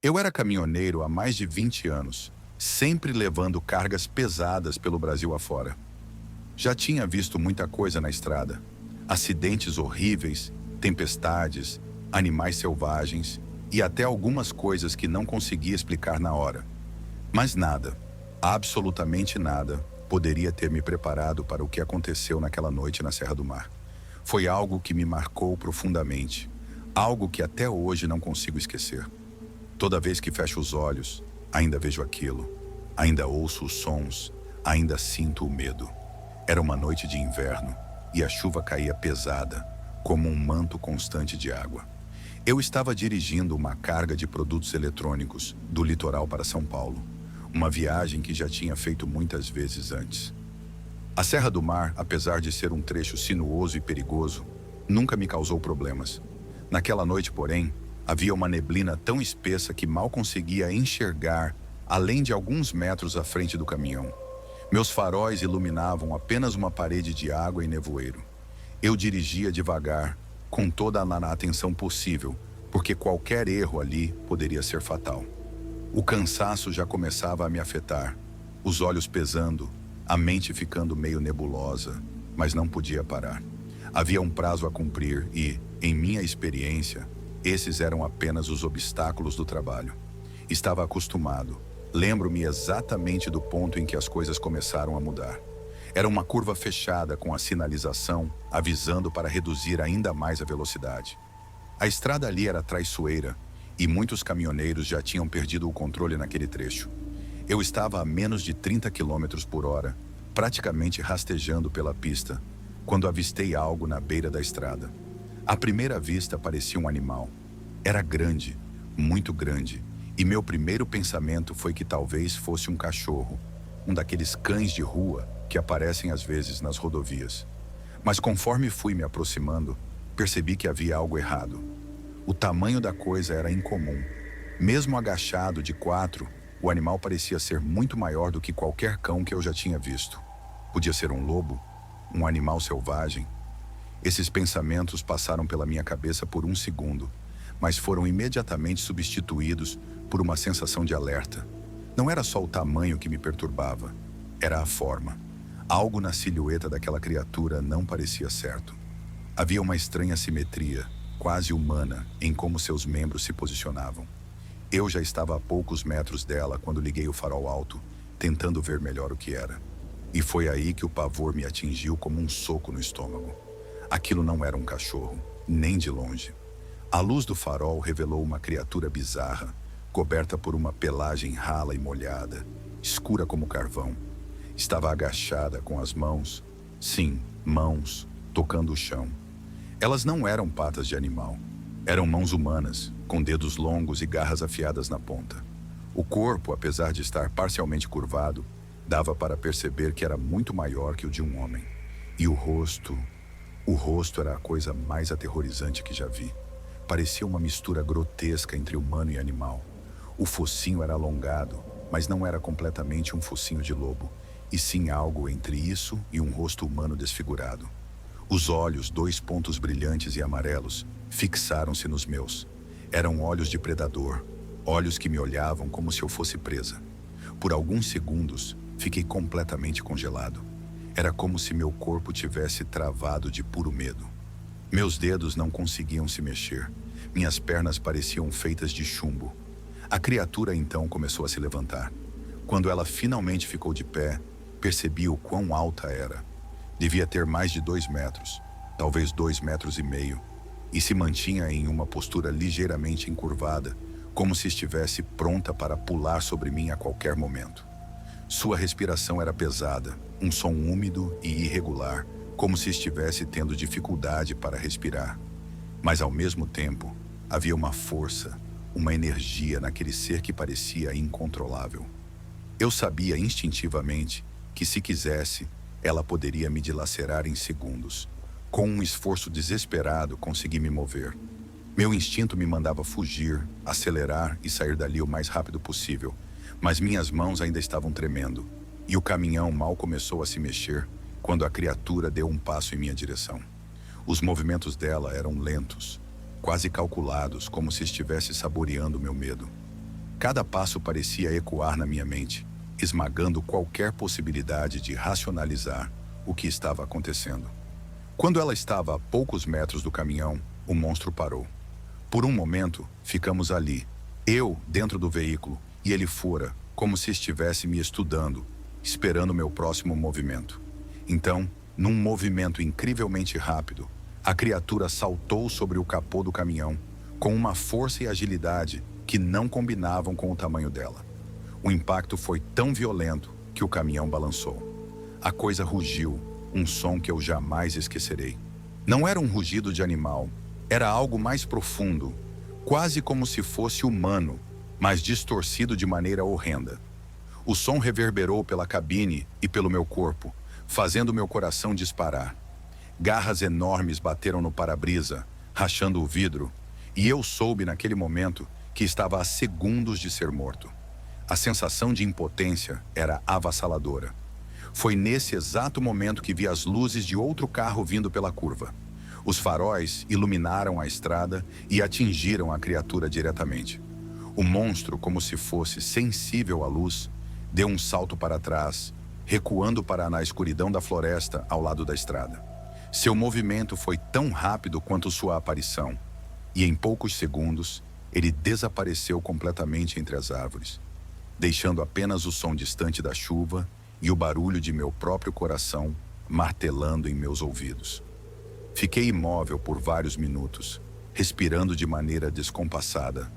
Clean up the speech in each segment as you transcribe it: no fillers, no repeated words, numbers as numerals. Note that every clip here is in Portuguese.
Eu era caminhoneiro há mais de 20 anos, sempre levando cargas pesadas pelo Brasil afora. Já tinha visto muita coisa na estrada: acidentes horríveis, tempestades, animais selvagens e até algumas coisas que não conseguia explicar na hora. Mas nada, absolutamente nada, poderia ter me preparado para o que aconteceu naquela noite na Serra do Mar. Foi algo que me marcou profundamente, algo que até hoje não consigo esquecer. Toda vez que fecho os olhos, ainda vejo aquilo, ainda ouço os sons, ainda sinto o medo. Era uma noite de inverno e a chuva caía pesada, como um manto constante de água. Eu estava dirigindo uma carga de produtos eletrônicos do litoral para São Paulo, uma viagem que já tinha feito muitas vezes antes. A Serra do Mar, apesar de ser um trecho sinuoso e perigoso, nunca me causou problemas. Naquela noite, porém, havia uma neblina tão espessa que mal conseguia enxergar além de alguns metros à frente do caminhão. Meus faróis iluminavam apenas uma parede de água e nevoeiro. Eu dirigia devagar, com toda a atenção possível, porque qualquer erro ali poderia ser fatal. O cansaço já começava a me afetar, os olhos pesando, a mente ficando meio nebulosa, mas não podia parar. Havia um prazo a cumprir e, em minha experiência, esses eram apenas os obstáculos do trabalho. Estava acostumado. Lembro-me exatamente do ponto em que as coisas começaram a mudar. Era uma curva fechada com a sinalização avisando para reduzir ainda mais a velocidade. A estrada ali era traiçoeira e muitos caminhoneiros já tinham perdido o controle naquele trecho. Eu estava a menos de 30 quilômetros por hora, praticamente rastejando pela pista, quando avistei algo na beira da estrada. À primeira vista parecia um animal. Era grande, muito grande, e meu primeiro pensamento foi que talvez fosse um cachorro, um daqueles cães de rua que aparecem às vezes nas rodovias. Mas conforme fui me aproximando, percebi que havia algo errado. O tamanho da coisa era incomum. Mesmo agachado de quatro, o animal parecia ser muito maior do que qualquer cão que eu já tinha visto. Podia ser um lobo, um animal selvagem. Esses pensamentos passaram pela minha cabeça por um segundo, mas foram imediatamente substituídos por uma sensação de alerta. Não era só o tamanho que me perturbava, era a forma. Algo na silhueta daquela criatura não parecia certo. Havia uma estranha simetria, quase humana, em como seus membros se posicionavam. Eu já estava a poucos metros dela quando liguei o farol alto, tentando ver melhor o que era. E foi aí que o pavor me atingiu como um soco no estômago. Aquilo não era um cachorro, nem de longe. A luz do farol revelou uma criatura bizarra, coberta por uma pelagem rala e molhada, escura como carvão. Estava agachada com as mãos, sim, mãos, tocando o chão. Elas não eram patas de animal, eram mãos humanas, com dedos longos e garras afiadas na ponta. O corpo, apesar de estar parcialmente curvado, dava para perceber que era muito maior que o de um homem. E o rosto era a coisa mais aterrorizante que já vi. Parecia uma mistura grotesca entre humano e animal. O focinho era alongado, mas não era completamente um focinho de lobo, e sim algo entre isso e um rosto humano desfigurado. Os olhos, 2 pontos brilhantes e amarelos, fixaram-se nos meus. Eram olhos de predador, olhos que me olhavam como se eu fosse presa. Por alguns segundos, fiquei completamente congelado. Era como se meu corpo tivesse travado de puro medo. Meus dedos não conseguiam se mexer. Minhas pernas pareciam feitas de chumbo. A criatura então começou a se levantar. Quando ela finalmente ficou de pé, percebi o quão alta era. Devia ter mais de 2 metros, talvez 2,5 metros, e se mantinha em uma postura ligeiramente encurvada, como se estivesse pronta para pular sobre mim a qualquer momento. Sua respiração era pesada, um som úmido e irregular, como se estivesse tendo dificuldade para respirar. Mas ao mesmo tempo, havia uma força, uma energia naquele ser que parecia incontrolável. Eu sabia instintivamente que, se quisesse, ela poderia me dilacerar em segundos. Com um esforço desesperado, consegui me mover. Meu instinto me mandava fugir, acelerar e sair dali o mais rápido possível, mas minhas mãos ainda estavam tremendo, e o caminhão mal começou a se mexer quando a criatura deu um passo em minha direção. Os movimentos dela eram lentos, quase calculados, como se estivesse saboreando meu medo. Cada passo parecia ecoar na minha mente, esmagando qualquer possibilidade de racionalizar o que estava acontecendo. Quando ela estava a poucos metros do caminhão, o monstro parou. Por um momento, ficamos ali, eu dentro do veículo e ele fora, como se estivesse me estudando, esperando meu próximo movimento. Então, num movimento incrivelmente rápido, a criatura saltou sobre o capô do caminhão, com uma força e agilidade que não combinavam com o tamanho dela. O impacto foi tão violento que o caminhão balançou. A coisa rugiu, um som que eu jamais esquecerei. Não era um rugido de animal, era algo mais profundo, quase como se fosse humano, mas distorcido de maneira horrenda. O som reverberou pela cabine e pelo meu corpo, fazendo meu coração disparar. Garras enormes bateram no para-brisa, rachando o vidro, e eu soube naquele momento que estava a segundos de ser morto. A sensação de impotência era avassaladora. Foi nesse exato momento que vi as luzes de outro carro vindo pela curva. Os faróis iluminaram a estrada e atingiram a criatura diretamente. O monstro, como se fosse sensível à luz, deu um salto para trás, recuando para na escuridão da floresta ao lado da estrada. Seu movimento foi tão rápido quanto sua aparição, e em poucos segundos, ele desapareceu completamente entre as árvores, deixando apenas o som distante da chuva e o barulho de meu próprio coração martelando em meus ouvidos. Fiquei imóvel por vários minutos, respirando de maneira descompassada,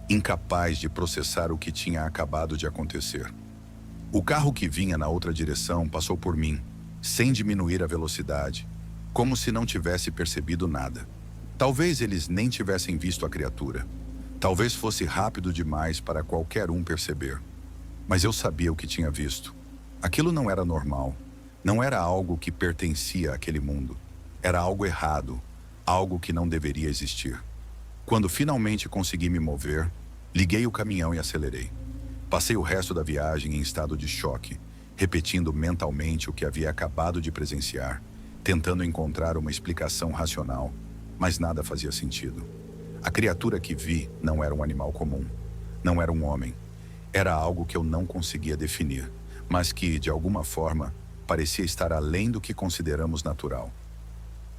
incapaz de processar o que tinha acabado de acontecer. O carro que vinha na outra direção passou por mim, sem diminuir a velocidade, como se não tivesse percebido nada. Talvez eles nem tivessem visto a criatura. Talvez fosse rápido demais para qualquer um perceber. Mas eu sabia o que tinha visto. Aquilo não era normal. Não era algo que pertencia àquele mundo. Era algo errado, algo que não deveria existir. Quando finalmente consegui me mover, liguei o caminhão e acelerei. Passei o resto da viagem em estado de choque, repetindo mentalmente o que havia acabado de presenciar, tentando encontrar uma explicação racional, mas nada fazia sentido. A criatura que vi não era um animal comum, não era um homem. Era algo que eu não conseguia definir, mas que, de alguma forma, parecia estar além do que consideramos natural.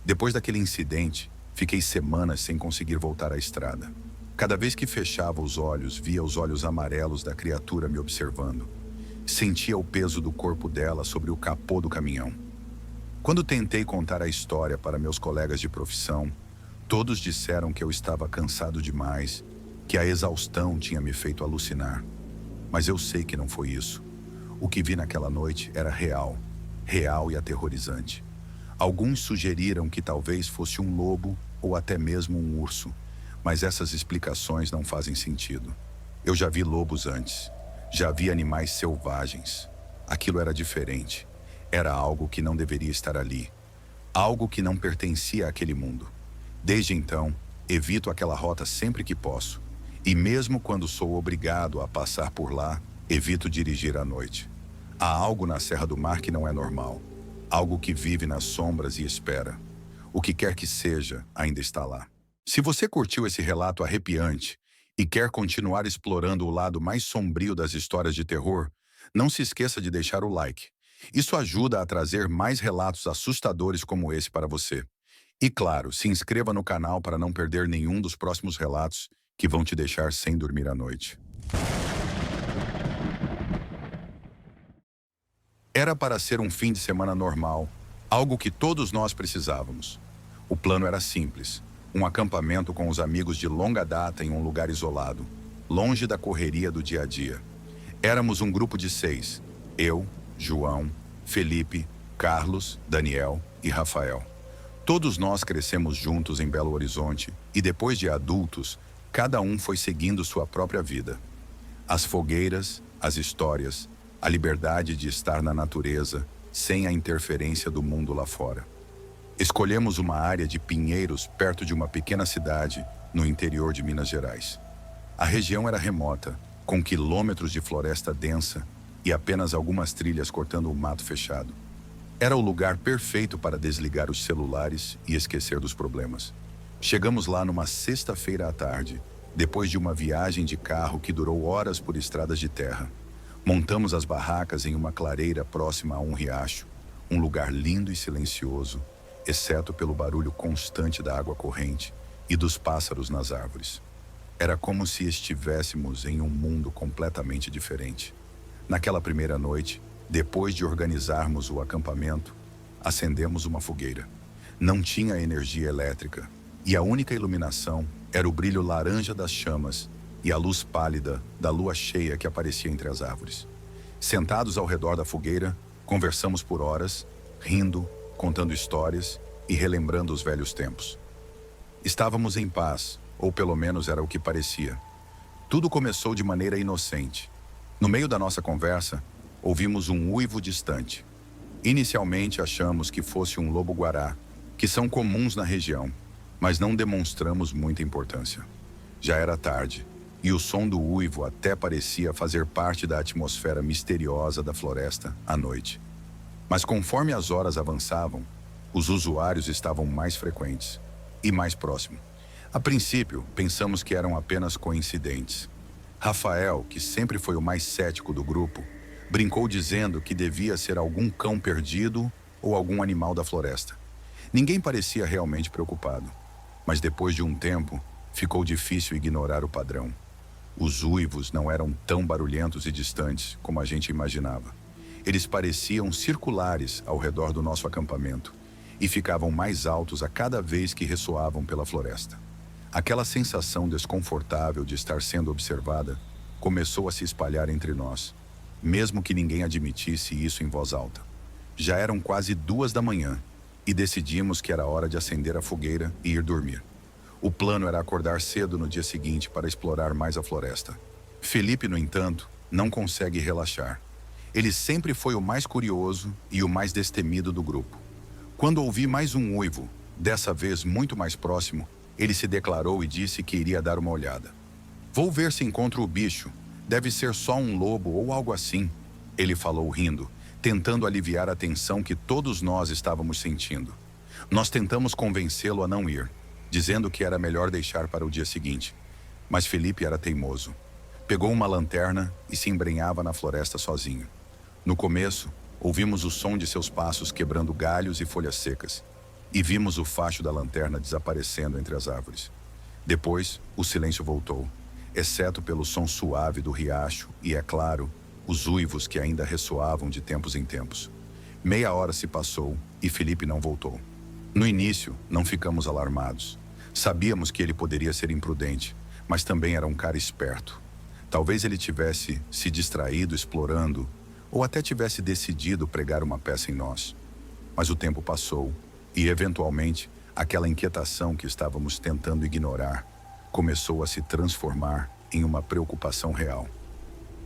Depois daquele incidente, fiquei semanas sem conseguir voltar à estrada. Cada vez que fechava os olhos, via os olhos amarelos da criatura me observando. Sentia o peso do corpo dela sobre o capô do caminhão. Quando tentei contar a história para meus colegas de profissão, todos disseram que eu estava cansado demais, que a exaustão tinha me feito alucinar. Mas eu sei que não foi isso. O que vi naquela noite era real, real e aterrorizante. Alguns sugeriram que talvez fosse um lobo ou até mesmo um urso, mas essas explicações não fazem sentido. Eu já vi lobos antes, já vi animais selvagens. Aquilo era diferente. Era algo que não deveria estar ali, algo que não pertencia àquele mundo. Desde então, evito aquela rota sempre que posso, e mesmo quando sou obrigado a passar por lá, evito dirigir à noite. Há algo na Serra do Mar que não é normal, algo que vive nas sombras e espera. O que quer que seja, ainda está lá. Se você curtiu esse relato arrepiante e quer continuar explorando o lado mais sombrio das histórias de terror, não se esqueça de deixar o like. Isso ajuda a trazer mais relatos assustadores como esse para você. E claro, se inscreva no canal para não perder nenhum dos próximos relatos que vão te deixar sem dormir à noite. Era para ser um fim de semana normal, algo que todos nós precisávamos. O plano era simples, um acampamento com os amigos de longa data em um lugar isolado, longe da correria do dia a dia. Éramos um grupo de 6, eu, João, Felipe, Carlos, Daniel e Rafael. Todos nós crescemos juntos em Belo Horizonte e depois de adultos, cada um foi seguindo sua própria vida. As fogueiras, as histórias, a liberdade de estar na natureza, sem a interferência do mundo lá fora. Escolhemos uma área de pinheiros perto de uma pequena cidade no interior de Minas Gerais. A região era remota, com quilômetros de floresta densa e apenas algumas trilhas cortando o mato fechado. Era o lugar perfeito para desligar os celulares e esquecer dos problemas. Chegamos lá numa sexta-feira à tarde, Depois de uma viagem de carro que durou horas por estradas de terra, montamos as barracas em uma clareira próxima a um riacho, um lugar lindo e silencioso, exceto pelo barulho constante da água corrente e dos pássaros nas árvores. Era como se estivéssemos em um mundo completamente diferente. Naquela primeira noite, depois de organizarmos o acampamento, acendemos uma fogueira. Não tinha energia elétrica, e a única iluminação era o brilho laranja das chamas e a luz pálida da lua cheia que aparecia entre as árvores. Sentados ao redor da fogueira, conversamos por horas, rindo, contando histórias e relembrando os velhos tempos. Estávamos em paz, ou pelo menos era o que parecia. Tudo começou de maneira inocente. No meio da nossa conversa, ouvimos um uivo distante. Inicialmente achamos que fosse um lobo-guará, que são comuns na região, mas não demonstramos muita importância. Já era tarde, e o som do uivo até parecia fazer parte da atmosfera misteriosa da floresta à noite. Mas conforme as horas avançavam, os usuários estavam mais frequentes e mais próximos. A princípio, pensamos que eram apenas coincidentes. Rafael, que sempre foi o mais cético do grupo, brincou dizendo que devia ser algum cão perdido ou algum animal da floresta. Ninguém parecia realmente preocupado, mas depois de um tempo, ficou difícil ignorar o padrão. Os uivos não eram tão barulhentos e distantes como a gente imaginava. Eles pareciam circulares ao redor do nosso acampamento e ficavam mais altos a cada vez que ressoavam pela floresta. Aquela sensação desconfortável de estar sendo observada começou a se espalhar entre nós, mesmo que ninguém admitisse isso em voz alta. Já eram quase 2 da manhã e decidimos que era hora de acender a fogueira e ir dormir. O plano era acordar cedo no dia seguinte para explorar mais a floresta. Felipe, no entanto, não consegue relaxar. Ele sempre foi o mais curioso e o mais destemido do grupo. Quando ouvi mais um uivo, dessa vez muito mais próximo, ele se declarou e disse que iria dar uma olhada. "Vou ver se encontro o bicho. Deve ser só um lobo ou algo assim", ele falou rindo, tentando aliviar a tensão que todos nós estávamos sentindo. Nós tentamos convencê-lo a não ir, dizendo que era melhor deixar para o dia seguinte. Mas Felipe era teimoso. Pegou uma lanterna e se embrenhava na floresta sozinho. No começo, ouvimos o som de seus passos quebrando galhos e folhas secas, e vimos o facho da lanterna desaparecendo entre as árvores. Depois, o silêncio voltou, exceto pelo som suave do riacho e, é claro, os uivos que ainda ressoavam de tempos em tempos. Meia hora se passou e Felipe não voltou. No início, não ficamos alarmados. Sabíamos que ele poderia ser imprudente, mas também era um cara esperto. Talvez ele tivesse se distraído explorando, ou até tivesse decidido pregar uma peça em nós. Mas o tempo passou e, eventualmente, aquela inquietação que estávamos tentando ignorar começou a se transformar em uma preocupação real.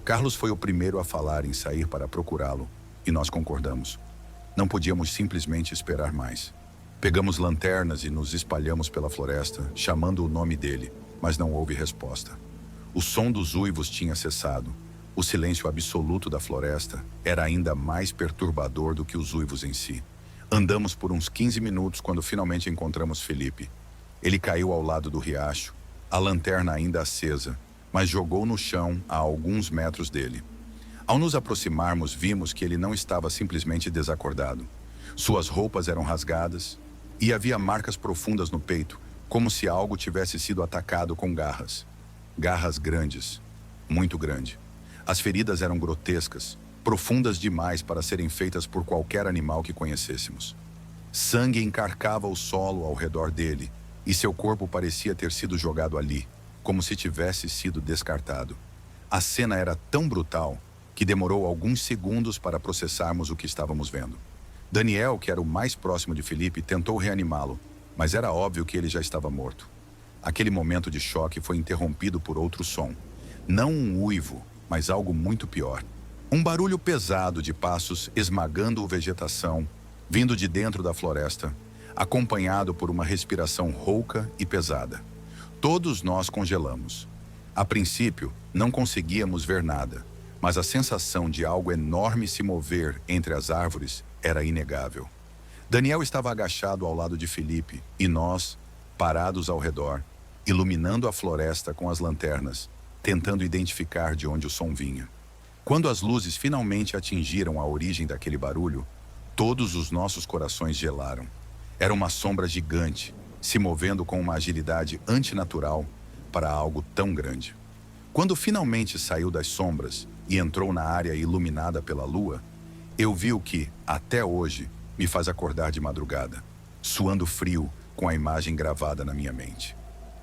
Carlos foi o primeiro a falar em sair para procurá-lo, e nós concordamos. Não podíamos simplesmente esperar mais. Pegamos lanternas e nos espalhamos pela floresta, chamando o nome dele, mas não houve resposta. O som dos uivos tinha cessado. O silêncio absoluto da floresta era ainda mais perturbador do que os uivos em si. Andamos por uns 15 minutos quando finalmente encontramos Felipe. Ele caiu ao lado do riacho, a lanterna ainda acesa, mas jogou no chão a alguns metros dele. Ao nos aproximarmos, vimos que ele não estava simplesmente desacordado. Suas roupas eram rasgadas e havia marcas profundas no peito, como se algo tivesse sido atacado com garras. Garras grandes, muito grande. As feridas eram grotescas, profundas demais para serem feitas por qualquer animal que conhecêssemos. Sangue encarcava o solo ao redor dele, e seu corpo parecia ter sido jogado ali, como se tivesse sido descartado. A cena era tão brutal que demorou alguns segundos para processarmos o que estávamos vendo. Daniel, que era o mais próximo de Felipe, tentou reanimá-lo, mas era óbvio que ele já estava morto. Aquele momento de choque foi interrompido por outro som. Não um uivo, mas algo muito pior. Um barulho pesado de passos esmagando a vegetação, vindo de dentro da floresta, acompanhado por uma respiração rouca e pesada. Todos nós congelamos. A princípio, não conseguíamos ver nada, mas a sensação de algo enorme se mover entre as árvores era inegável. Daniel estava agachado ao lado de Felipe e nós, parados ao redor, iluminando a floresta com as lanternas, tentando identificar de onde o som vinha. Quando as luzes finalmente atingiram a origem daquele barulho, todos os nossos corações gelaram. Era uma sombra gigante, se movendo com uma agilidade antinatural para algo tão grande. Quando finalmente saiu das sombras e entrou na área iluminada pela lua, eu vi o que, até hoje, me faz acordar de madrugada, suando frio com a imagem gravada na minha mente.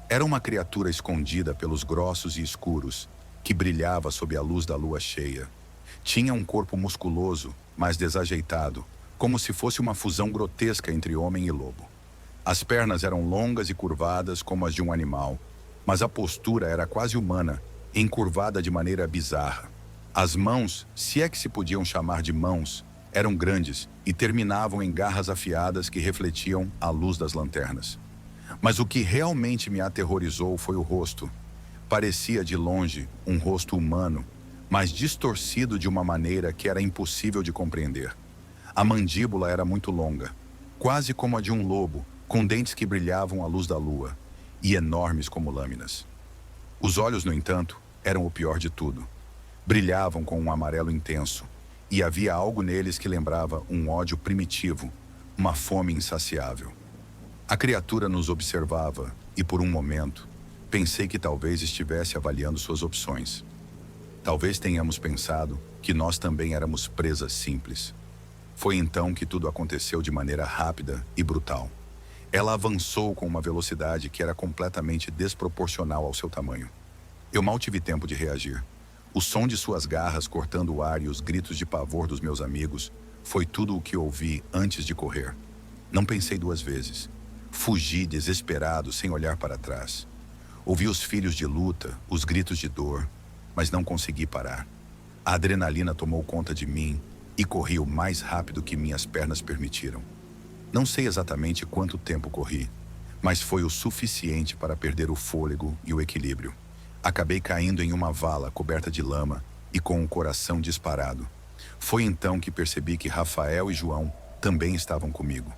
Era uma criatura escondida pelos grossos e escuros, que brilhava sob a luz da lua cheia. Tinha um corpo musculoso, mas desajeitado, como se fosse uma fusão grotesca entre homem e lobo. As pernas eram longas e curvadas como as de um animal, mas a postura era quase humana, encurvada de maneira bizarra. As mãos, se é que se podiam chamar de mãos, eram grandes e terminavam em garras afiadas que refletiam a luz das lanternas. Mas o que realmente me aterrorizou foi o rosto. Parecia de longe um rosto humano, mas distorcido de uma maneira que era impossível de compreender. A mandíbula era muito longa, quase como a de um lobo, com dentes que brilhavam à luz da lua, e enormes como lâminas. Os olhos, no entanto, eram o pior de tudo. Brilhavam com um amarelo intenso, e havia algo neles que lembrava um ódio primitivo, uma fome insaciável. A criatura nos observava, e por um momento, pensei que talvez estivesse avaliando suas opções. Talvez tenhamos pensado que nós também éramos presas simples. Foi então que tudo aconteceu de maneira rápida e brutal. Ela avançou com uma velocidade que era completamente desproporcional ao seu tamanho. Eu mal tive tempo de reagir. O som de suas garras cortando o ar e os gritos de pavor dos meus amigos foi tudo o que ouvi antes de correr. Não pensei duas vezes. Fugi desesperado, sem olhar para trás. Ouvi os filhos de luta, os gritos de dor, mas não consegui parar. A adrenalina tomou conta de mim e corri o mais rápido que minhas pernas permitiram. Não sei exatamente quanto tempo corri, mas foi o suficiente para perder o fôlego e o equilíbrio. Acabei caindo em uma vala coberta de lama e com o coração disparado. Foi então que percebi que Rafael e João também estavam comigo.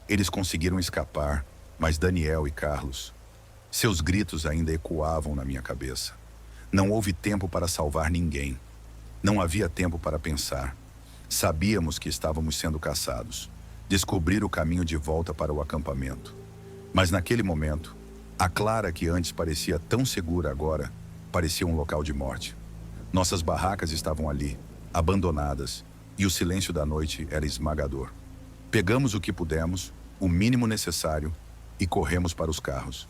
Eles conseguiram escapar, mas Daniel e Carlos... Seus gritos ainda ecoavam na minha cabeça. Não houve tempo para salvar ninguém. Não havia tempo para pensar. Sabíamos que estávamos sendo caçados. Descobrir o caminho de volta para o acampamento. Mas naquele momento, a Clara, que antes parecia tão segura agora, parecia um local de morte. Nossas barracas estavam ali, abandonadas, e o silêncio da noite era esmagador. Pegamos o que pudemos, o mínimo necessário, e corremos para os carros.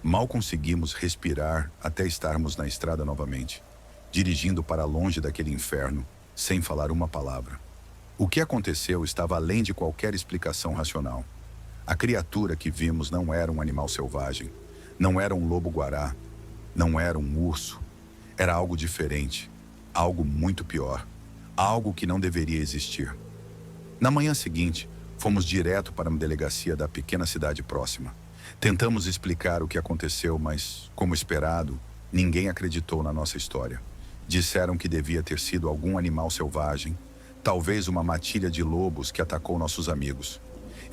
Mal conseguimos respirar até estarmos na estrada novamente, dirigindo para longe daquele inferno, sem falar uma palavra. O que aconteceu estava além de qualquer explicação racional. A criatura que vimos não era um animal selvagem, não era um lobo-guará, não era um urso. Era algo diferente, algo muito pior, algo que não deveria existir. Na manhã seguinte, fomos direto para uma delegacia da pequena cidade próxima. Tentamos explicar o que aconteceu, mas, como esperado, ninguém acreditou na nossa história. Disseram que devia ter sido algum animal selvagem, talvez uma matilha de lobos que atacou nossos amigos.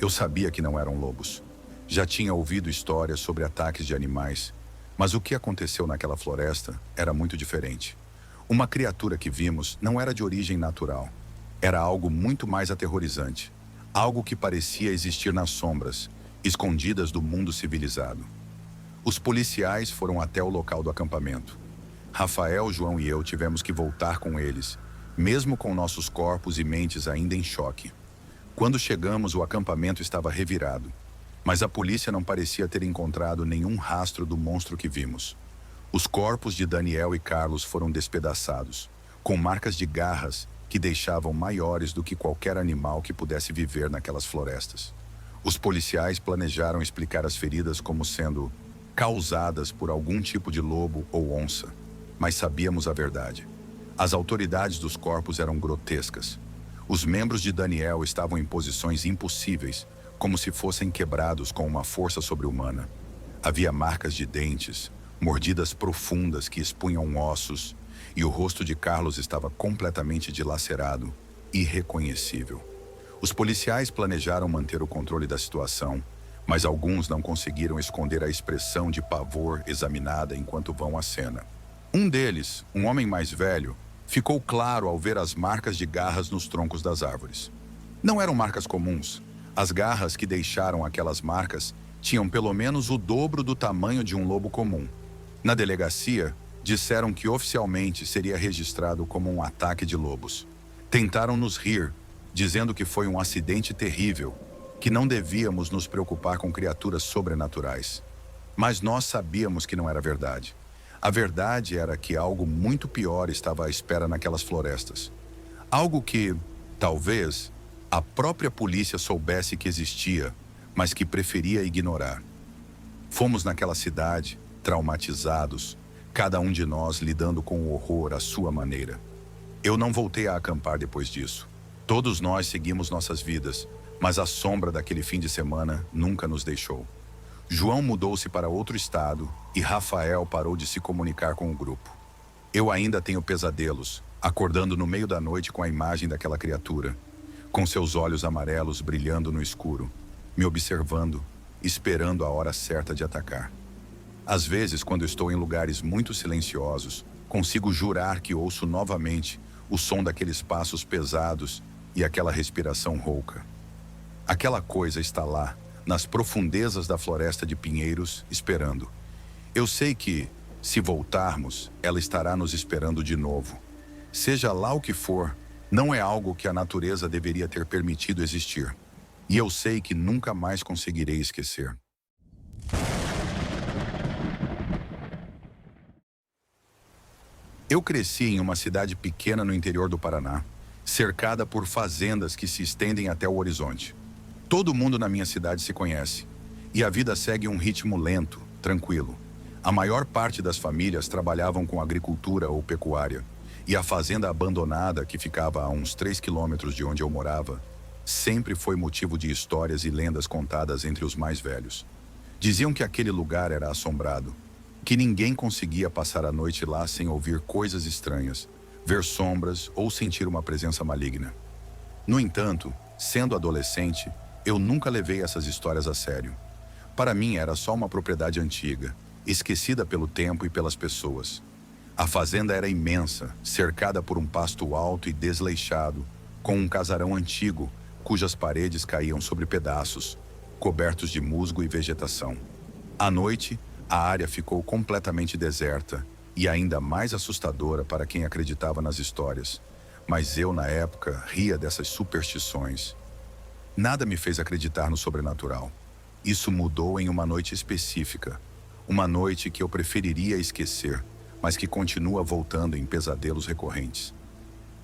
Eu sabia que não eram lobos. Já tinha ouvido histórias sobre ataques de animais, mas o que aconteceu naquela floresta era muito diferente. Uma criatura que vimos não era de origem natural. Era algo muito mais aterrorizante, algo que parecia existir nas sombras, escondidas do mundo civilizado. Os policiais foram até o local do acampamento. Rafael, João e eu tivemos que voltar com eles, mesmo com nossos corpos e mentes ainda em choque. Quando chegamos, o acampamento estava revirado, mas a polícia não parecia ter encontrado nenhum rastro do monstro que vimos. Os corpos de Daniel e Carlos foram despedaçados, com marcas de garras que deixavam maiores do que qualquer animal que pudesse viver naquelas florestas. Os policiais planejaram explicar as feridas como sendo causadas por algum tipo de lobo ou onça, mas sabíamos a verdade. As autoridades dos corpos eram grotescas. Os membros de Daniel estavam em posições impossíveis, como se fossem quebrados com uma força sobre-humana. Havia marcas de dentes, mordidas profundas que expunham ossos, e o rosto de Carlos estava completamente dilacerado, irreconhecível. Os policiais planejaram manter o controle da situação, mas alguns não conseguiram esconder a expressão de pavor examinada enquanto vão à cena. Um deles, um homem mais velho, ficou claro ao ver as marcas de garras nos troncos das árvores. Não eram marcas comuns. As garras que deixaram aquelas marcas tinham pelo menos o dobro do tamanho de um lobo comum. Na delegacia, disseram que oficialmente seria registrado como um ataque de lobos. Tentaram nos rir, dizendo que foi um acidente terrível, que não devíamos nos preocupar com criaturas sobrenaturais. Mas nós sabíamos que não era verdade. A verdade era que algo muito pior estava à espera naquelas florestas. Algo que, talvez, a própria polícia soubesse que existia, mas que preferia ignorar. Fomos naquela cidade, traumatizados, cada um de nós lidando com o horror à sua maneira. Eu não voltei a acampar depois disso. Todos nós seguimos nossas vidas, mas a sombra daquele fim de semana nunca nos deixou. João mudou-se para outro estado e Rafael parou de se comunicar com o grupo. Eu ainda tenho pesadelos, acordando no meio da noite com a imagem daquela criatura, com seus olhos amarelos brilhando no escuro, me observando, esperando a hora certa de atacar. Às vezes, quando estou em lugares muito silenciosos, consigo jurar que ouço novamente o som daqueles passos pesados e aquela respiração rouca. Aquela coisa está lá, nas profundezas da floresta de pinheiros, esperando. Eu sei que, se voltarmos, ela estará nos esperando de novo. Seja lá o que for, não é algo que a natureza deveria ter permitido existir. E eu sei que nunca mais conseguirei esquecer. Eu cresci em uma cidade pequena no interior do Paraná, cercada por fazendas que se estendem até o horizonte. Todo mundo na minha cidade se conhece, e a vida segue um ritmo lento, tranquilo. A maior parte das famílias trabalhavam com agricultura ou pecuária, e a fazenda abandonada, que ficava a uns 3 quilômetros de onde eu morava, sempre foi motivo de histórias e lendas contadas entre os mais velhos. Diziam que aquele lugar era assombrado, que ninguém conseguia passar a noite lá sem ouvir coisas estranhas, ver sombras ou sentir uma presença maligna. No entanto, sendo adolescente, eu nunca levei essas histórias a sério. Para mim era só uma propriedade antiga, esquecida pelo tempo e pelas pessoas. A fazenda era imensa, cercada por um pasto alto e desleixado, com um casarão antigo, cujas paredes caíam sobre pedaços, cobertos de musgo e vegetação. À noite, a área ficou completamente deserta e ainda mais assustadora para quem acreditava nas histórias. Mas eu, na época, ria dessas superstições. Nada me fez acreditar no sobrenatural. Isso mudou em uma noite específica. Uma noite que eu preferiria esquecer, mas que continua voltando em pesadelos recorrentes.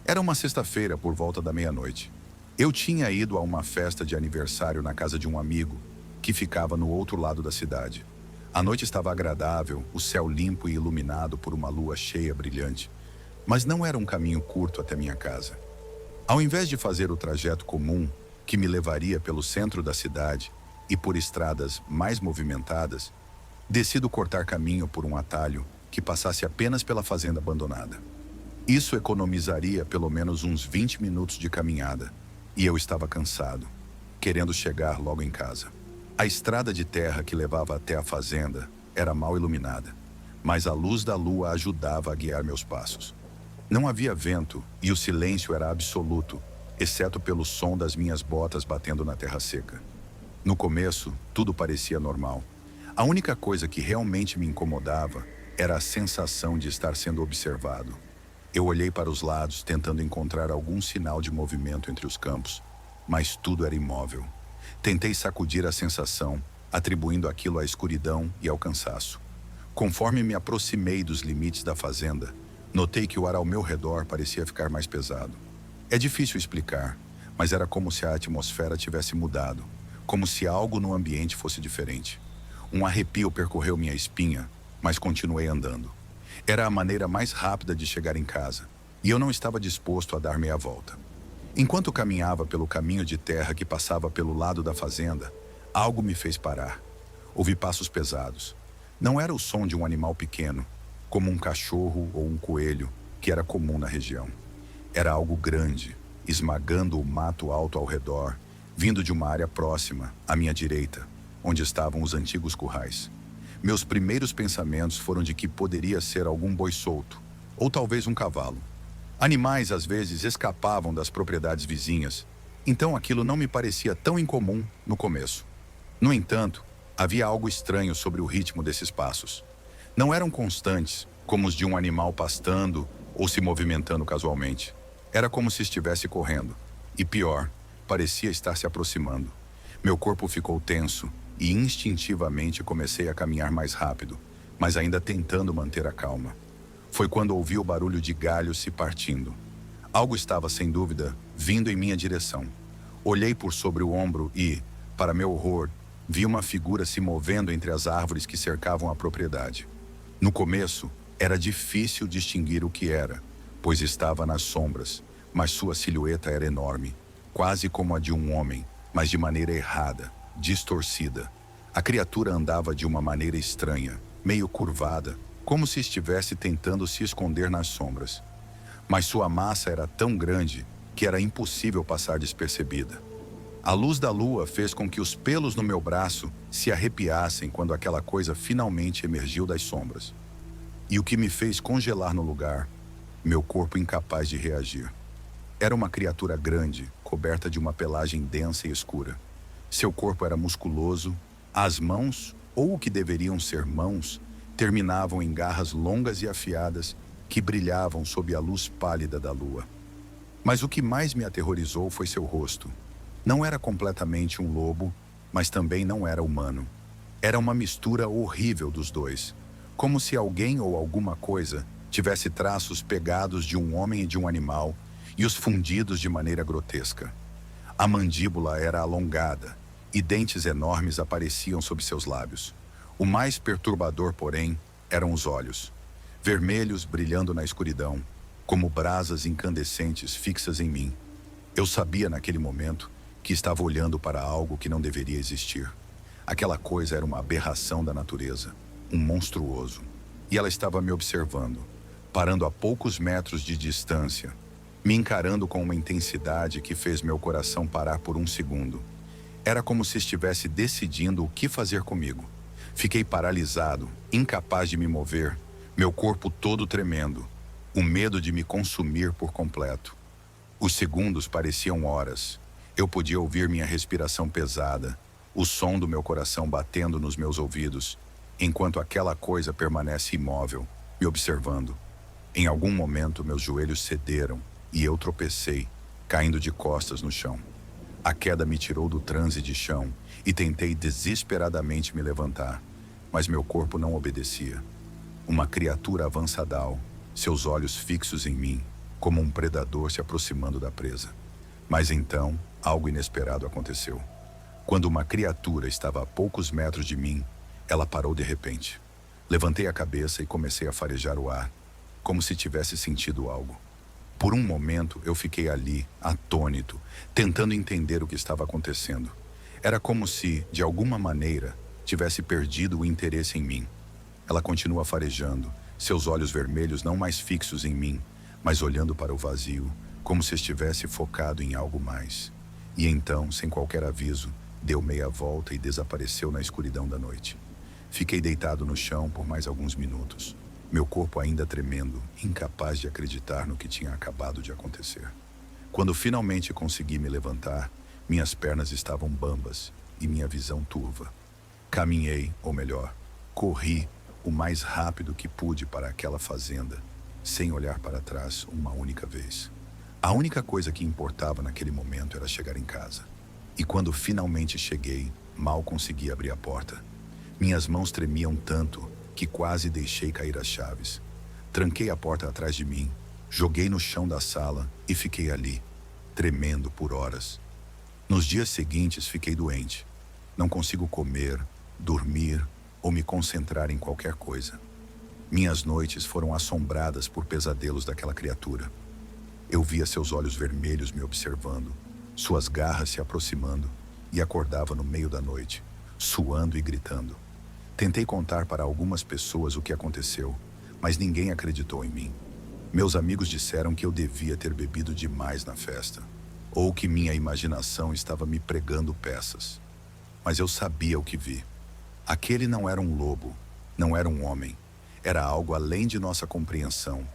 Era uma sexta-feira por volta da meia-noite. Eu tinha ido a uma festa de aniversário na casa de um amigo, que ficava no outro lado da cidade. A noite estava agradável, o céu limpo e iluminado por uma lua cheia brilhante, mas não era um caminho curto até minha casa. Ao invés de fazer o trajeto comum, que me levaria pelo centro da cidade e por estradas mais movimentadas, decido cortar caminho por um atalho que passasse apenas pela fazenda abandonada. Isso economizaria pelo menos uns 20 minutos de caminhada, e eu estava cansado, querendo chegar logo em casa. A estrada de terra que levava até a fazenda era mal iluminada, mas a luz da lua ajudava a guiar meus passos. Não havia vento e o silêncio era absoluto, exceto pelo som das minhas botas batendo na terra seca. No começo, tudo parecia normal. A única coisa que realmente me incomodava era a sensação de estar sendo observado. Eu olhei para os lados, tentando encontrar algum sinal de movimento entre os campos, mas tudo era imóvel. Tentei sacudir a sensação, atribuindo aquilo à escuridão e ao cansaço. Conforme me aproximei dos limites da fazenda, notei que o ar ao meu redor parecia ficar mais pesado. É difícil explicar, mas era como se a atmosfera tivesse mudado, como se algo no ambiente fosse diferente. Um arrepio percorreu minha espinha, mas continuei andando. Era a maneira mais rápida de chegar em casa, e eu não estava disposto a dar meia volta. Enquanto caminhava pelo caminho de terra que passava pelo lado da fazenda, algo me fez parar. Ouvi passos pesados. Não era o som de um animal pequeno, como um cachorro ou um coelho, que era comum na região. Era algo grande, esmagando o mato alto ao redor, vindo de uma área próxima, à minha direita. onde estavam os antigos currais. Meus primeiros pensamentos foram de que poderia ser algum boi solto, ou talvez um cavalo. Animais às vezes escapavam das propriedades vizinhas, então aquilo não me parecia tão incomum no começo. No entanto, havia algo estranho sobre o ritmo desses passos. Não eram constantes, como os de um animal pastando ou se movimentando casualmente. Era como se estivesse correndo. E pior, parecia estar se aproximando. Meu corpo ficou tenso e instintivamente comecei a caminhar mais rápido, mas ainda tentando manter a calma. Foi quando ouvi o barulho de galhos se partindo. Algo estava, sem dúvida, vindo em minha direção. Olhei por sobre o ombro e, para meu horror, vi uma figura se movendo entre as árvores que cercavam a propriedade. No começo, era difícil distinguir o que era, pois estava nas sombras, mas sua silhueta era enorme, quase como a de um homem, mas de maneira errada, distorcida. A criatura andava de uma maneira estranha, meio curvada, como se estivesse tentando se esconder nas sombras. Mas sua massa era tão grande que era impossível passar despercebida. A luz da lua fez com que os pelos no meu braço se arrepiassem quando aquela coisa finalmente emergiu das sombras. E o que me fez congelar no lugar, meu corpo incapaz de reagir. Era uma criatura grande, coberta de uma pelagem densa e escura. Seu corpo era musculoso, as mãos, ou o que deveriam ser mãos, terminavam em garras longas e afiadas que brilhavam sob a luz pálida da lua. Mas o que mais me aterrorizou foi seu rosto. Não era completamente um lobo, mas também não era humano. Era uma mistura horrível dos dois, como se alguém ou alguma coisa tivesse traços pegados de um homem e de um animal e os fundidos de maneira grotesca. A mandíbula era alongada e dentes enormes apareciam sob seus lábios. O mais perturbador, porém, eram os olhos, vermelhos brilhando na escuridão, como brasas incandescentes fixas em mim. Eu sabia naquele momento que estava olhando para algo que não deveria existir. Aquela coisa era uma aberração da natureza, um monstruoso. E ela estava me observando, parando a poucos metros de distância, me encarando com uma intensidade que fez meu coração parar por um segundo. Era como se estivesse decidindo o que fazer comigo. Fiquei paralisado, incapaz de me mover, meu corpo todo tremendo, o medo de me consumir por completo. Os segundos pareciam horas. Eu podia ouvir minha respiração pesada, o som do meu coração batendo nos meus ouvidos, enquanto aquela coisa permanece imóvel, me observando. Em algum momento, meus joelhos cederam e eu tropecei, caindo de costas no chão. A queda me tirou do transe de chão e tentei desesperadamente me levantar, mas meu corpo não obedecia. Uma criatura avançadal, seus olhos fixos em mim, como um predador se aproximando da presa. Mas então, algo inesperado aconteceu. Quando uma criatura estava a poucos metros de mim, ela parou de repente. Levantei a cabeça e comecei a farejar o ar, como se tivesse sentido algo. Por um momento, eu fiquei ali, atônito, tentando entender o que estava acontecendo. Era como se, de alguma maneira, tivesse perdido o interesse em mim. Ela continua farejando, seus olhos vermelhos não mais fixos em mim, mas olhando para o vazio, como se estivesse focado em algo mais. E então, sem qualquer aviso, deu meia volta e desapareceu na escuridão da noite. Fiquei deitado no chão por mais alguns minutos, meu corpo ainda tremendo, incapaz de acreditar no que tinha acabado de acontecer. Quando finalmente consegui me levantar, minhas pernas estavam bambas e minha visão turva. Caminhei, ou melhor, corri o mais rápido que pude para aquela fazenda, sem olhar para trás uma única vez. A única coisa que importava naquele momento era chegar em casa. E quando finalmente cheguei, mal consegui abrir a porta. Minhas mãos tremiam tanto que quase deixei cair as chaves. Tranquei a porta atrás de mim, joguei no chão da sala e fiquei ali, tremendo por horas. Nos dias seguintes fiquei doente. Não consigo comer, dormir ou me concentrar em qualquer coisa. Minhas noites foram assombradas por pesadelos daquela criatura. Eu via seus olhos vermelhos me observando, suas garras se aproximando, e acordava no meio da noite, suando e gritando. Tentei contar para algumas pessoas o que aconteceu, mas ninguém acreditou em mim. Meus amigos disseram que eu devia ter bebido demais na festa, ou que minha imaginação estava me pregando peças. mas eu sabia o que vi. Aquele não era um lobo, não era um homem. Era algo além de nossa compreensão,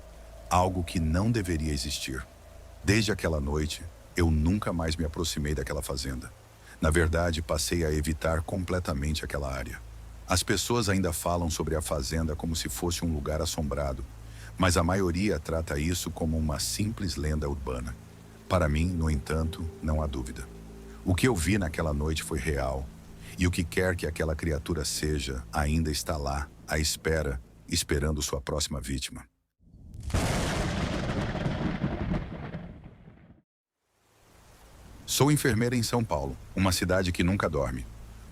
algo que não deveria existir. Desde aquela noite, eu nunca mais me aproximei daquela fazenda. Na verdade, passei a evitar completamente aquela área. As pessoas ainda falam sobre a fazenda como se fosse um lugar assombrado, mas a maioria trata isso como uma simples lenda urbana. Para mim, no entanto, não há dúvida. O que eu vi naquela noite foi real, e o que quer que aquela criatura seja ainda está lá, à espera, esperando sua próxima vítima. Sou enfermeira em São Paulo, uma cidade que nunca dorme.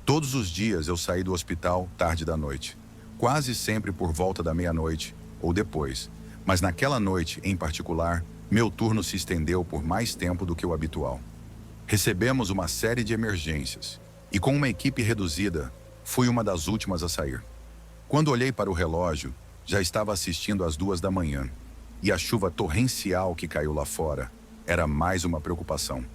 Todos os dias eu saí do hospital tarde da noite, quase sempre por volta da meia-noite ou depois, mas naquela noite, em particular, meu turno se estendeu por mais tempo do que o habitual. Recebemos uma série de emergências e, com uma equipe reduzida, fui uma das últimas a sair. Quando olhei para o relógio, já estava assistindo às 2 da manhã e a chuva torrencial que caiu lá fora era mais uma preocupação.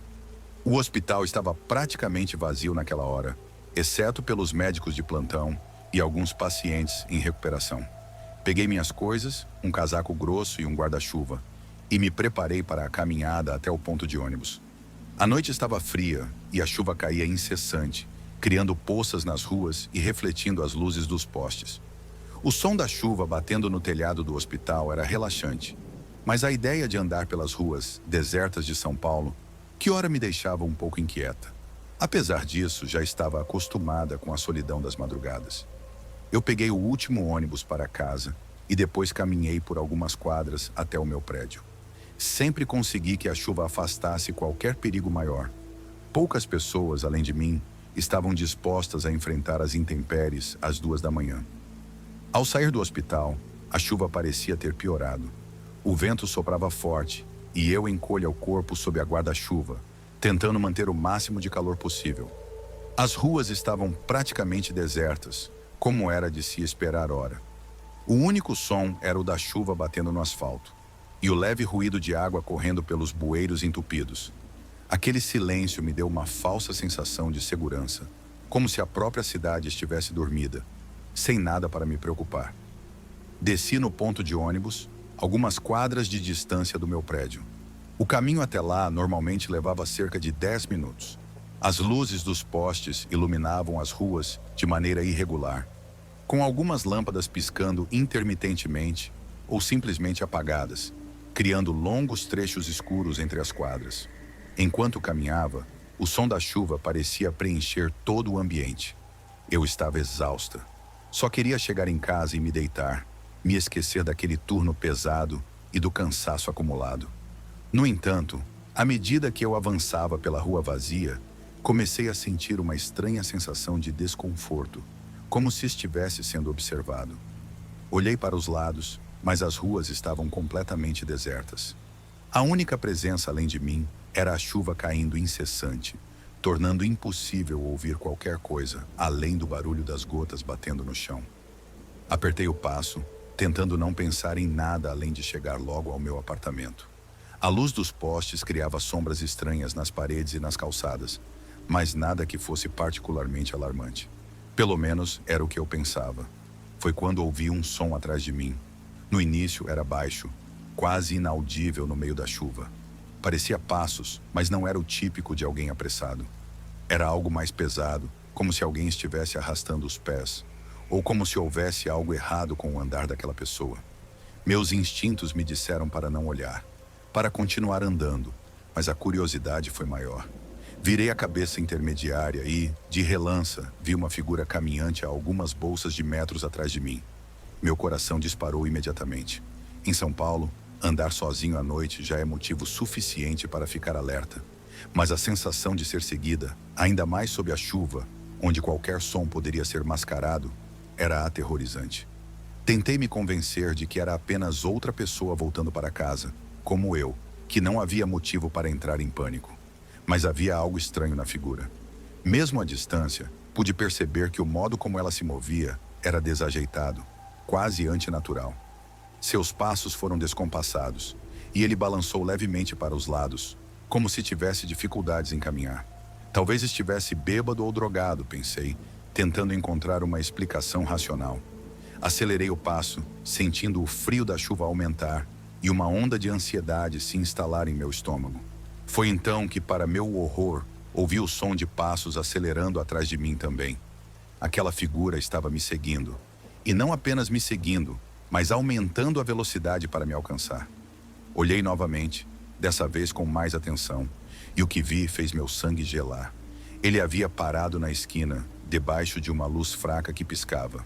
O hospital estava praticamente vazio naquela hora, exceto pelos médicos de plantão e alguns pacientes em recuperação. Peguei minhas coisas, um casaco grosso e um guarda-chuva, e me preparei para a caminhada até o ponto de ônibus. A noite estava fria e a chuva caía incessante, criando poças nas ruas e refletindo as luzes dos postes. O som da chuva batendo no telhado do hospital era relaxante, mas a ideia de andar pelas ruas desertas de São Paulo, que ora me deixava um pouco inquieta. Apesar disso, já estava acostumada com a solidão das madrugadas. Eu peguei o último ônibus para casa e depois caminhei por algumas quadras até o meu prédio. Sempre consegui que a chuva afastasse qualquer perigo maior. Poucas pessoas, além de mim, estavam dispostas a enfrentar as intempéries às 2 da manhã. Ao sair do hospital, a chuva parecia ter piorado. O vento soprava forte e eu encolhi o corpo sob a guarda-chuva, tentando manter o máximo de calor possível. As ruas estavam praticamente desertas, como era de se esperar ora. O único som era o da chuva batendo no asfalto e o leve ruído de água correndo pelos bueiros entupidos. Aquele silêncio me deu uma falsa sensação de segurança, como se a própria cidade estivesse dormida, sem nada para me preocupar. Desci no ponto de ônibus, algumas quadras de distância do meu prédio. O caminho até lá normalmente levava cerca de 10 minutos. As luzes dos postes iluminavam as ruas de maneira irregular, com algumas lâmpadas piscando intermitentemente ou simplesmente apagadas, criando longos trechos escuros entre as quadras. Enquanto caminhava, o som da chuva parecia preencher todo o ambiente. Eu estava exausta. Só queria chegar em casa e me deitar, me esquecer daquele turno pesado e do cansaço acumulado. No entanto, à medida que eu avançava pela rua vazia, comecei a sentir uma estranha sensação de desconforto, como se estivesse sendo observado. Olhei para os lados, mas as ruas estavam completamente desertas. A única presença além de mim era a chuva caindo incessante, tornando impossível ouvir qualquer coisa além do barulho das gotas batendo no chão. Apertei o passo, tentando não pensar em nada além de chegar logo ao meu apartamento. A luz dos postes criava sombras estranhas nas paredes e nas calçadas, mas nada que fosse particularmente alarmante. Pelo menos era o que eu pensava. Foi quando ouvi um som atrás de mim. No início era baixo, quase inaudível no meio da chuva. Parecia passos, mas não era o típico de alguém apressado. Era algo mais pesado, como se alguém estivesse arrastando os pés, ou como se houvesse algo errado com o andar daquela pessoa. Meus instintos me disseram para não olhar, para continuar andando, mas a curiosidade foi maior. Virei a cabeça intermediária e, de relance, vi uma figura caminhante a algumas bolsas de metros atrás de mim. Meu coração disparou imediatamente. Em São Paulo, andar sozinho à noite já é motivo suficiente para ficar alerta, mas a sensação de ser seguida, ainda mais sob a chuva, onde qualquer som poderia ser mascarado, era aterrorizante. Tentei me convencer de que era apenas outra pessoa voltando para casa, como eu, que não havia motivo para entrar em pânico. Mas havia algo estranho na figura. Mesmo à distância, pude perceber que o modo como ela se movia era desajeitado, quase antinatural. Seus passos foram descompassados, e ele balançou levemente para os lados, como se tivesse dificuldades em caminhar. Talvez estivesse bêbado ou drogado, pensei, tentando encontrar uma explicação racional. Acelerei o passo, sentindo o frio da chuva aumentar e uma onda de ansiedade se instalar em meu estômago. Foi então que, para meu horror, ouvi o som de passos acelerando atrás de mim também. Aquela figura estava me seguindo. E não apenas me seguindo, mas aumentando a velocidade para me alcançar. Olhei novamente, dessa vez com mais atenção, e o que vi fez meu sangue gelar. Ele havia parado na esquina, debaixo de uma luz fraca que piscava.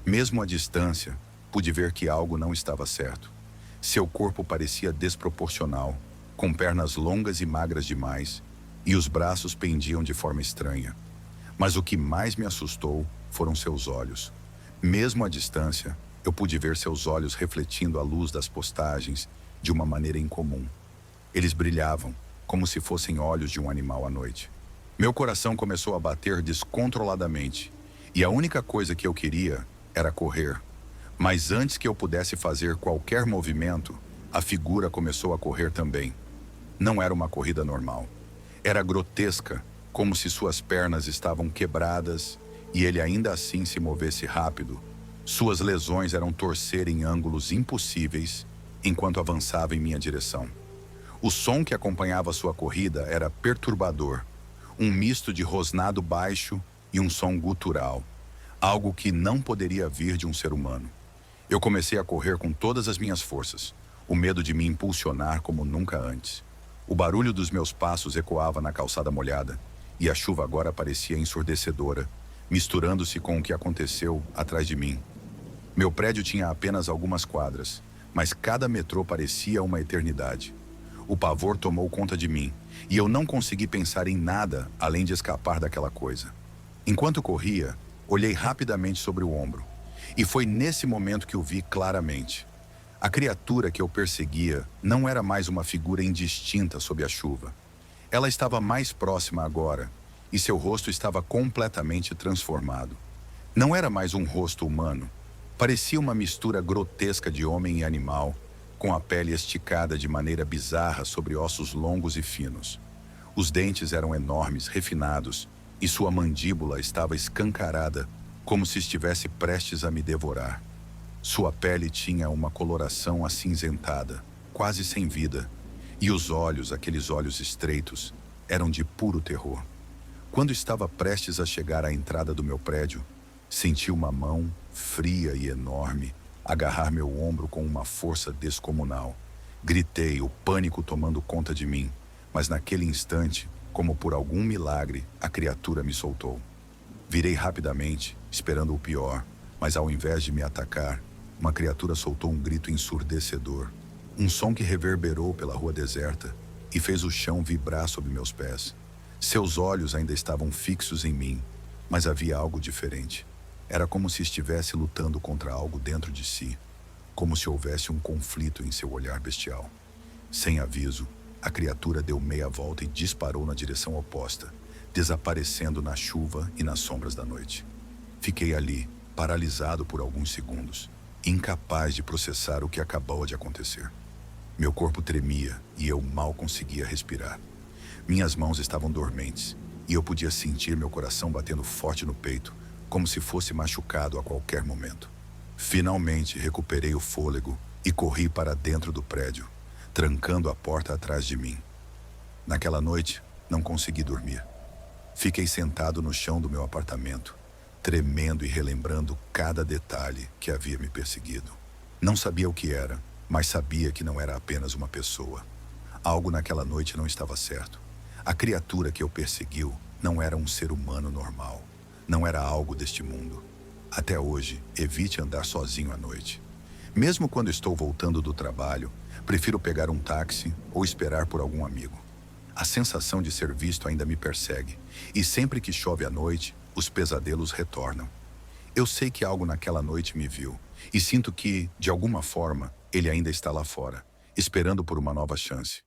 Mesmo à distância, pude ver que algo não estava certo. Seu corpo parecia desproporcional, com pernas longas e magras demais, e os braços pendiam de forma estranha. Mas o que mais me assustou foram seus olhos. Mesmo à distância, eu pude ver seus olhos refletindo a luz das postagens de uma maneira incomum. Eles brilhavam, como se fossem olhos de um animal à noite. Meu coração começou a bater descontroladamente, e a única coisa que eu queria era correr. Mas antes que eu pudesse fazer qualquer movimento, a figura começou a correr também. Não era uma corrida normal. Era grotesca, como se suas pernas estavam quebradas e ele ainda assim se movesse rápido. Suas lesões eram torcer em ângulos impossíveis enquanto avançava em minha direção. O som que acompanhava sua corrida era perturbador, um misto de rosnado baixo e um som gutural, algo que não poderia vir de um ser humano. Eu comecei a correr com todas as minhas forças, o medo de me impulsionar como nunca antes. O barulho dos meus passos ecoava na calçada molhada, e a chuva agora parecia ensurdecedora, misturando-se com o que aconteceu atrás de mim. Meu prédio tinha apenas algumas quadras, mas cada metrô parecia uma eternidade. O pavor tomou conta de mim, e eu não consegui pensar em nada além de escapar daquela coisa. Enquanto corria, olhei rapidamente sobre o ombro, e foi nesse momento que o vi claramente. A criatura que eu perseguia não era mais uma figura indistinta sob a chuva. Ela estava mais próxima agora, e seu rosto estava completamente transformado. Não era mais um rosto humano. Parecia uma mistura grotesca de homem e animal, com a pele esticada de maneira bizarra sobre ossos longos e finos. Os dentes eram enormes, refinados, e sua mandíbula estava escancarada, como se estivesse prestes a me devorar. Sua pele tinha uma coloração acinzentada, quase sem vida, e os olhos, aqueles olhos estreitos, eram de puro terror. Quando estava prestes a chegar à entrada do meu prédio, senti uma mão, fria e enorme, agarrar meu ombro com uma força descomunal. Gritei, o pânico tomando conta de mim, mas naquele instante, como por algum milagre, a criatura me soltou. Virei rapidamente, esperando o pior, mas ao invés de me atacar, uma criatura soltou um grito ensurdecedor, um som que reverberou pela rua deserta e fez o chão vibrar sob meus pés. Seus olhos ainda estavam fixos em mim, mas havia algo diferente. Era como se estivesse lutando contra algo dentro de si, como se houvesse um conflito em seu olhar bestial. Sem aviso, a criatura deu meia volta e disparou na direção oposta, desaparecendo na chuva e nas sombras da noite. Fiquei ali, paralisado por alguns segundos, incapaz de processar o que acabou de acontecer. Meu corpo tremia e eu mal conseguia respirar. Minhas mãos estavam dormentes e eu podia sentir meu coração batendo forte no peito, como se fosse machucado a qualquer momento. Finalmente recuperei o fôlego e corri para dentro do prédio, trancando a porta atrás de mim. Naquela noite, não consegui dormir. Fiquei sentado no chão do meu apartamento, tremendo e relembrando cada detalhe que havia me perseguido. Não sabia o que era, mas sabia que não era apenas uma pessoa. Algo naquela noite não estava certo. A criatura que eu perseguiu não era um ser humano normal. Não era algo deste mundo. Até hoje, evite andar sozinho à noite. Mesmo quando estou voltando do trabalho, prefiro pegar um táxi ou esperar por algum amigo. A sensação de ser visto ainda me persegue, e sempre que chove à noite, os pesadelos retornam. Eu sei que algo naquela noite me viu, e sinto que, de alguma forma, ele ainda está lá fora, esperando por uma nova chance.